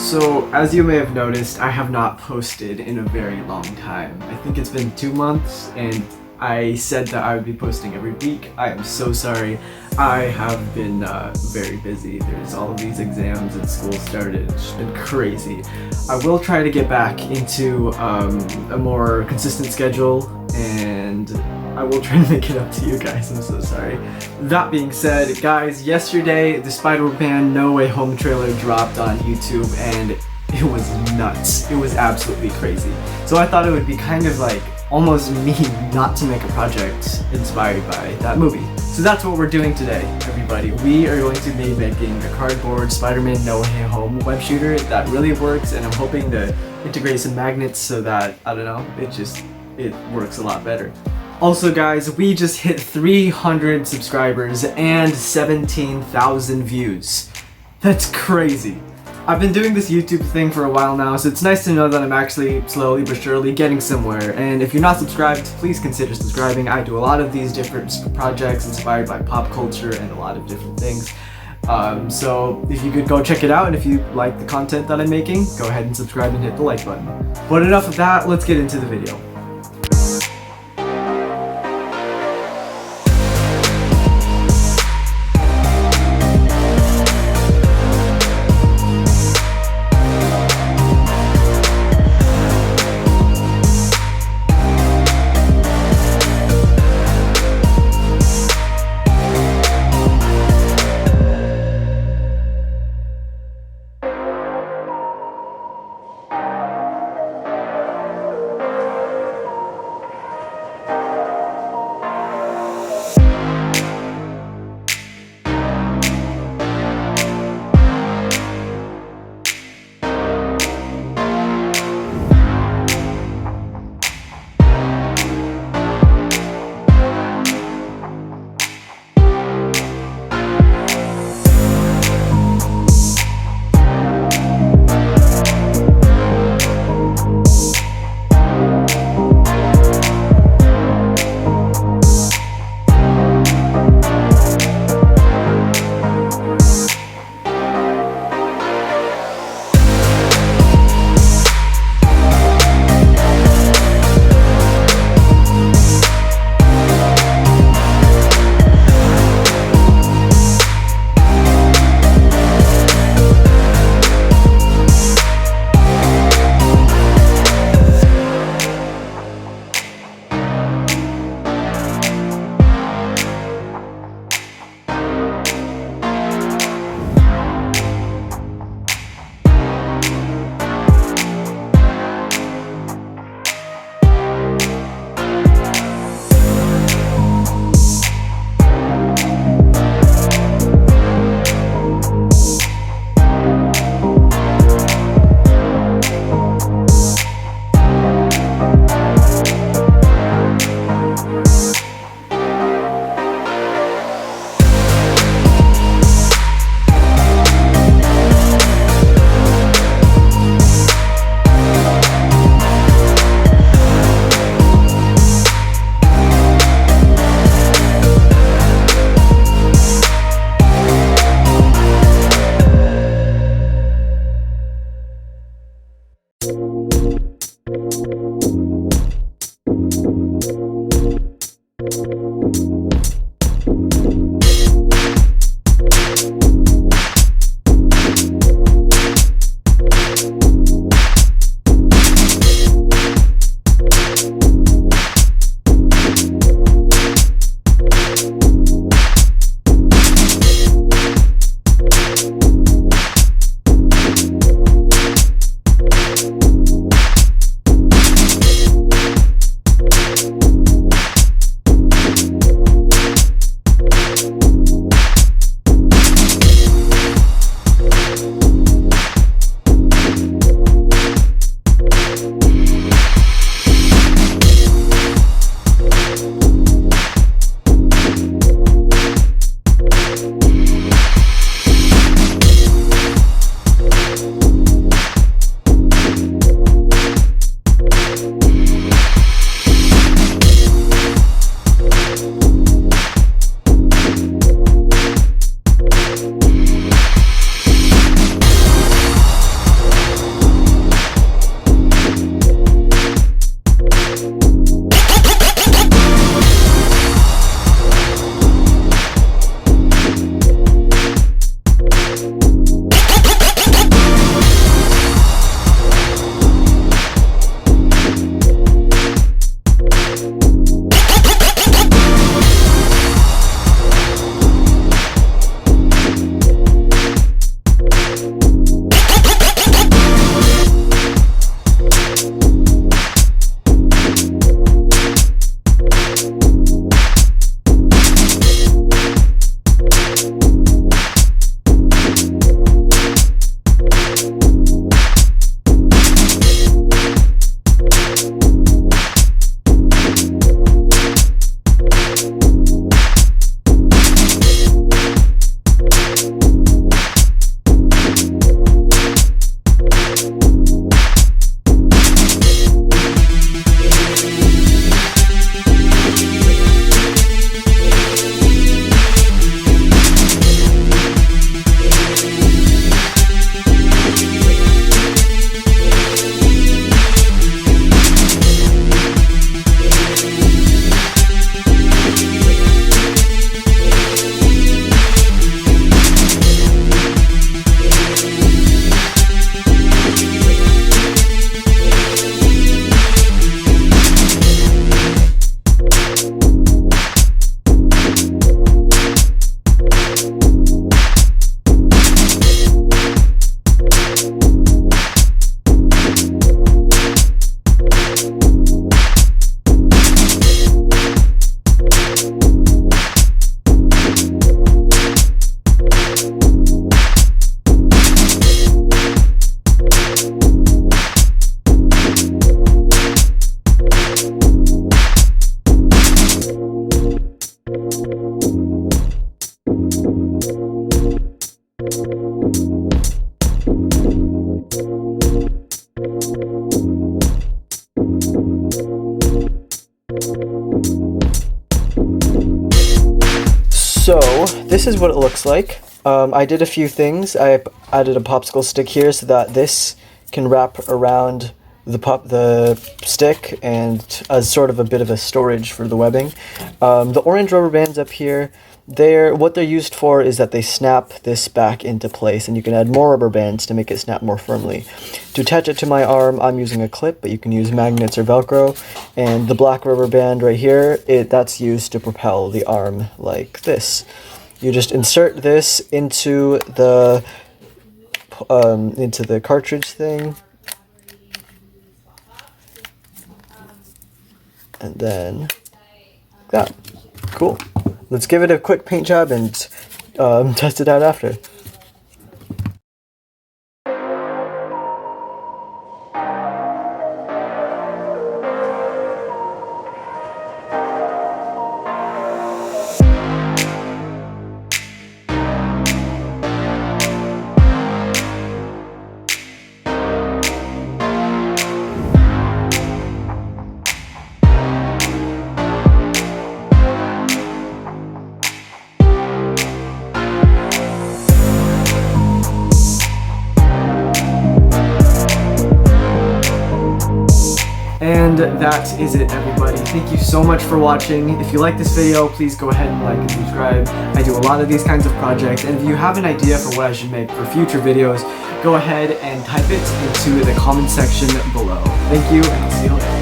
So, as you may have noticed, I have not posted in a very long time. I think it's been 2 months, and I said that I would be posting every week. I am so sorry. I have been very busy. There's all of these exams and school started. It's been crazy. I will try to get back into a more consistent schedule, and I will try to make it up to you guys. I'm so sorry. That being said, guys, yesterday the Spider-Man No Way Home trailer dropped on YouTube, and it was nuts. It was absolutely crazy. So I thought it would be kind of like almost mean not to make a project inspired by that movie. So that's what we're doing today, everybody. We are going to be making a cardboard Spider-Man No Way Home Webshooter that really works, and I'm hoping to integrate some magnets so that, I don't know, it works a lot better. Also guys, we just hit 300 subscribers and 17,000 views. That's crazy. I've been doing this YouTube thing for a while now, so it's nice to know that I'm actually slowly but surely getting somewhere. And if you're not subscribed, please consider subscribing. I do a lot of these different projects inspired by pop culture and a lot of different things. So if you could go check it out, and if you like the content that I'm making, go ahead and subscribe and hit the like button. But enough of that, let's get into the video. So, this is what it looks like. I did a few things. I added a popsicle stick here so that this can wrap around the stick and as sort of a bit of a storage for the webbing. The orange rubber bands up here, what they're used for is that they snap this back into place, and you can add more rubber bands to make it snap more firmly. To attach it to my arm, I'm using a clip, but you can use magnets or Velcro. And the black rubber band right here, that's used to propel the arm like this. You just insert this into the cartridge thing, and then like that. Cool. Let's give it a quick paint job and test it out after. And that is it, everybody. Thank you so much for watching. If you like this video, please go ahead and like and subscribe. I do a lot of these kinds of projects, and if you have an idea for what I should make for future videos, go ahead and type it into the comment section below. Thank you, and I'll see you later.